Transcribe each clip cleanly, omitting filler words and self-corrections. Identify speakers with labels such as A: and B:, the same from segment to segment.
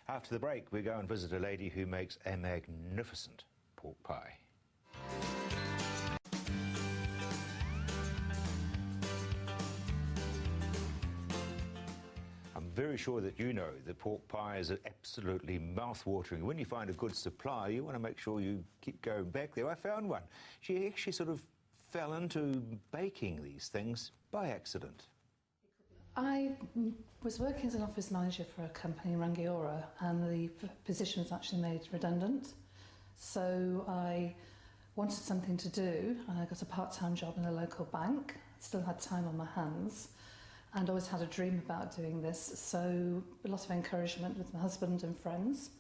A: After the break, we go and visit a lady who makes a magnificent pork pie. I'm very sure that you know that pork pie is absolutely mouth-watering. When you find a good supply, you want to make sure you keep going back there. I found one. She actually sort of fell into baking these things by accident.
B: I was working as an office manager for a company in Rangiora, and the position was actually made redundant. So I wanted something to do, and I got a part-time job in a local bank. I still had time on my hands, and always had a dream about doing this. So a lot of encouragement with my husband and friends.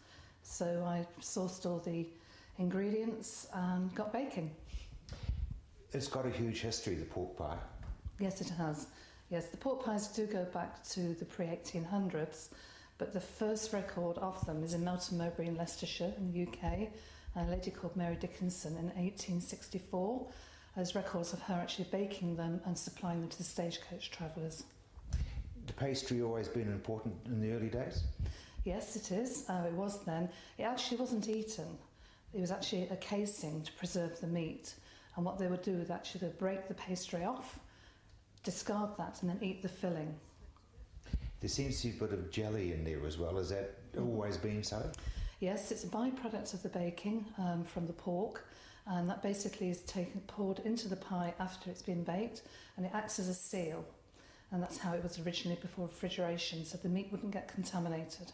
B: So I sourced all the ingredients and got baking.
A: It's got a huge history, the pork pie.
B: Yes, it has. Yes, the pork pies do go back to the pre-1800s, but the first record of them is in Mowbray in Leicestershire in the UK, and a lady called Mary Dickinson in 1864. There's records of her actually baking them and supplying them to the stagecoach travellers.
A: The pastry always been important in the early days?
B: Yes, it is. It was then. It actually wasn't eaten. It was actually a casing to preserve the meat. And what they would do is actually they'd break the pastry off, discard that, and then eat the filling.
A: There seems to be a bit of jelly in there as well. Has that always been so?
B: Yes, it's a byproduct of the baking from the pork, and that basically is poured into the pie after it's been baked, and it acts as a seal. And that's how it was originally before refrigeration, so the meat wouldn't get contaminated.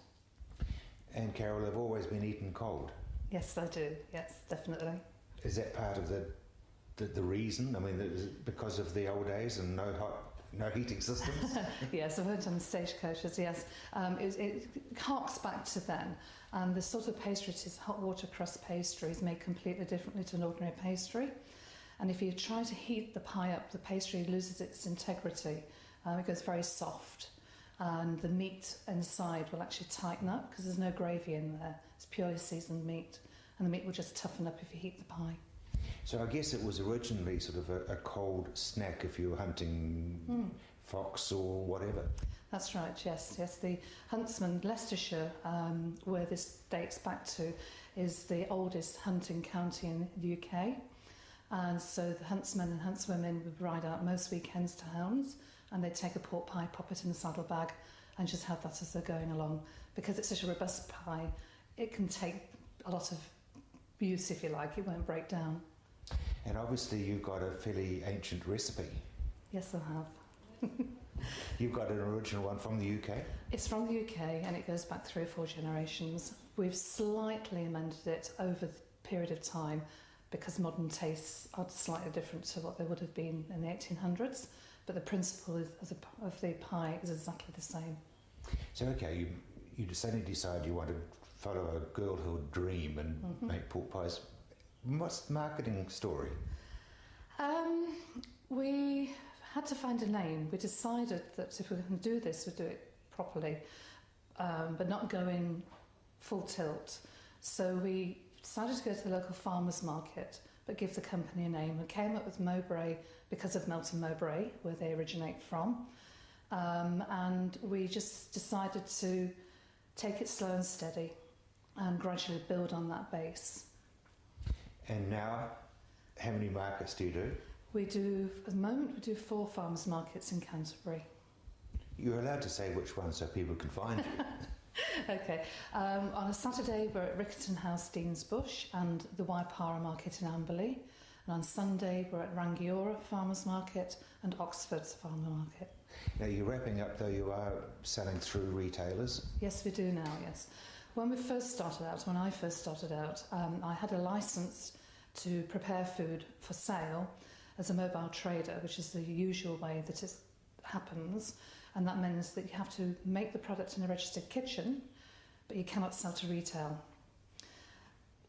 A: And Carole, they've always been eaten cold?
B: Yes, I do. Yes, definitely.
A: Is that part of the reason? I mean, is it because of the old days and no heating systems?
B: Yes, I've worked on the stagecoaches, yes. It harks back to then. And the sort of pastry, it is hot water crust pastry, is made completely differently to an ordinary pastry. And if you try to heat the pie up, the pastry loses its integrity. It goes very soft. And the meat inside will actually tighten up because there's no gravy in there. It's purely seasoned meat. And the meat will just toughen up if you heat the pie.
A: So I guess it was originally sort of a cold snack if you were hunting fox or whatever.
B: That's right, yes. Yes, the Huntsman, Leicestershire, where this dates back to, is the oldest hunting county in the UK. And so the huntsmen and huntswomen would ride out most weekends to hounds, and they'd take a pork pie, pop it in a saddlebag, and just have that as they're going along. Because it's such a robust pie, it can take a lot of use, if you like. It won't break down.
A: And obviously you've got a fairly ancient recipe.
B: Yes, I have.
A: You've got an original one from the UK?
B: It's from the UK, and it goes back 3 or 4 generations. We've slightly amended it over the period of time because modern tastes are slightly different to what they would have been in the 1800s, but the principle of the pie is exactly the same.
A: So, okay, you suddenly decide you want to follow a girlhood dream and make pork pies. What's the marketing story?
B: We had to find a name. We decided that if we were going to do this, we'd do it properly, but not go in full tilt. So we decided to go to the local farmers market, but give the company a name. We came up with Mowbray because of Melton Mowbray, where they originate from, and we just decided to take it slow and steady and gradually build on that base.
A: And now, how many markets do you do?
B: We do, at the moment, we do 4 farmers markets in Canterbury.
A: You're allowed to say which one so people can find you.
B: Okay. On a Saturday, we're at Rickerton House, Deansbush, and the Waipara Market in Amberley. And on Sunday, we're at Rangiora Farmers Market and Oxford's Farmer Market.
A: Now, you're wrapping up, though, you are selling through retailers?
B: Yes, we do now, yes. When I first started out, I had a licence to prepare food for sale as a mobile trader, which is the usual way that it happens, and that means that you have to make the product in a registered kitchen, but you cannot sell to retail.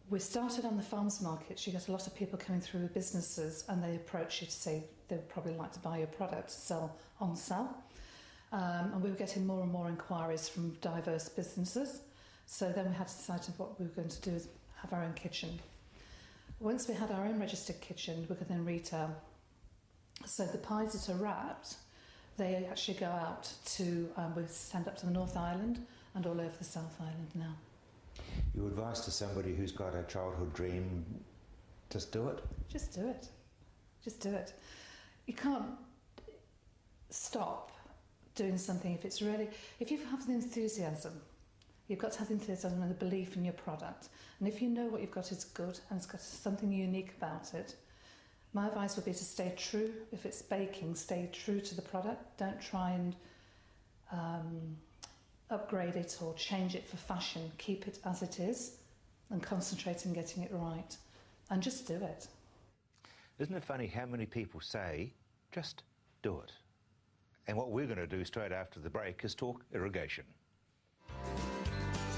B: We started on the farmers markets. You get a lot of people coming through with businesses, and they approach you to say they would probably like to buy your product to sell on sale. And we were getting more and more inquiries from diverse businesses. So then we had to decide what we were going to do is have our own kitchen. Once we had our own registered kitchen, we could then retail. So the pies that are wrapped, they actually go out to, we send up to the North Island and all over the South Island now.
A: Your advice to somebody who's got a childhood dream, just do it?
B: Just do it. Just do it. You can't stop doing something if you have the enthusiasm. You've got to have the enthusiasm and the belief in your product. And if you know what you've got is good and it's got something unique about it, my advice would be to stay true. If it's baking, stay true to the product. Don't try and upgrade it or change it for fashion. Keep it as it is and concentrate on getting it right. And just do it.
A: Isn't it funny how many people say, just do it? And what we're going to do straight after the break is talk irrigation.